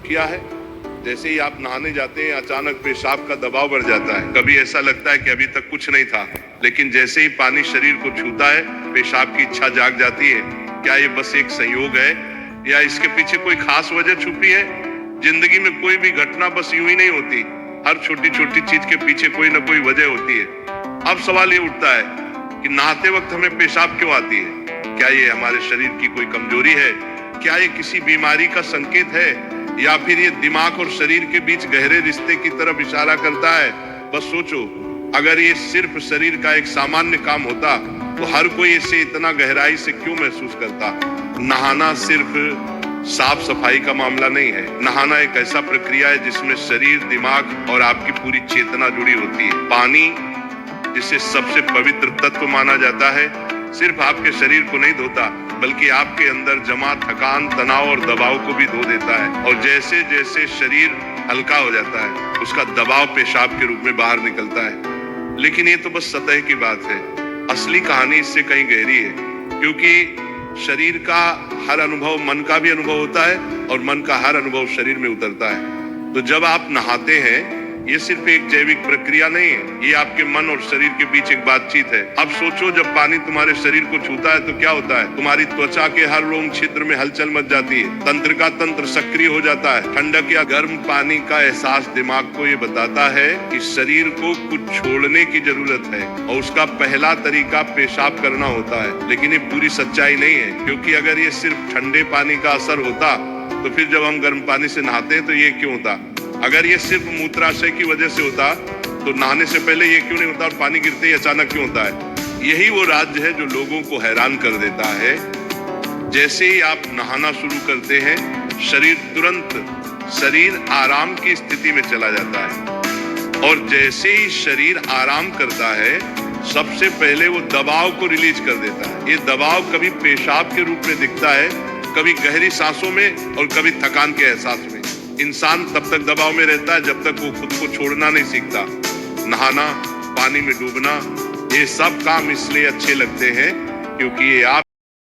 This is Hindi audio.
किया है? जैसे ही आप नहाने जाते हैं अचानक पेशाब का दबाव बढ़ जाता है। कभी ऐसा लगता है कि अभी तक कुछ नहीं था, लेकिन जैसे ही पानी शरीर को छूता है पेशाब की इच्छा जाग जाती है। क्या ये बस एक संयोग है या इसके पीछे कोई खास वजह छुपी है? जिंदगी में कोई भी घटना बस यूं ही नहीं होती, हर छोटी छोटी चीज के पीछे कोई ना कोई वजह होती है। अब सवाल ये उठता है कि नहाते वक्त हमें पेशाब क्यों आती है? क्या ये हमारे शरीर की कोई कमजोरी है? क्या ये किसी बीमारी का संकेत है या फिर ये दिमाग और शरीर के बीच गहरे रिश्ते की तरफ इशारा करता है? बस सोचो, अगर ये सिर्फ शरीर का एक सामान्य काम होता तो हर कोई इसे इतना गहराई से क्यों महसूस करता? नहाना सिर्फ साफ सफाई का मामला नहीं है। नहाना एक ऐसा प्रक्रिया है जिसमें शरीर, दिमाग और आपकी पूरी चेतना जुड़ी होती है। पानी, जिसे सबसे पवित्र तत्व माना जाता है, सिर्फ आपके शरीर को नहीं धोता बल्कि आपके अंदर जमा थकान, तनाव और दबाव को भी धो देता है। और जैसे जैसे शरीर हल्का हो जाता है उसका दबाव पेशाब के रूप में बाहर निकलता है। लेकिन ये तो बस सतह की बात है, असली कहानी इससे कहीं गहरी है। क्योंकि शरीर का हर अनुभव मन का भी अनुभव होता है और मन का हर अनुभव शरीर में उतरता है। तो जब आप नहाते हैं ये सिर्फ एक जैविक प्रक्रिया नहीं है, ये आपके मन और शरीर के बीच एक बातचीत है। अब सोचो, जब पानी तुम्हारे शरीर को छूता है तो क्या होता है? तुम्हारी त्वचा के हर रोम छिद्र में हलचल मच जाती है, तंत्र का तंत्र सक्रिय हो जाता है। ठंडक या गर्म पानी का एहसास दिमाग को ये बताता है कि शरीर को कुछ छोड़ने की जरूरत है और उसका पहला तरीका पेशाब करना होता है। लेकिन ये पूरी सच्चाई नहीं है, क्योंकि अगर ये सिर्फ ठंडे पानी का असर होता तो फिर जब हम गर्म पानी से नहाते हैं तो ये क्यों होता? अगर ये सिर्फ मूत्राशय की वजह से होता तो नहाने से पहले ये क्यों नहीं होता और पानी गिरते ही अचानक क्यों होता है? यही वो राज है जो लोगों को हैरान कर देता है। जैसे ही आप नहाना शुरू करते हैं शरीर आराम की स्थिति में चला जाता है और जैसे ही शरीर आराम करता है सबसे पहले वो दबाव को रिलीज कर देता है। ये दबाव कभी पेशाब के रूप में दिखता है, कभी गहरी सांसों में और कभी थकान के एहसास में। इंसान तब तक दबाव में रहता है जब तक वो खुद को छोड़ना नहीं सीखता। नहाना, पानी में डूबना, ये सब काम इसलिए अच्छे लगते हैं क्योंकि ये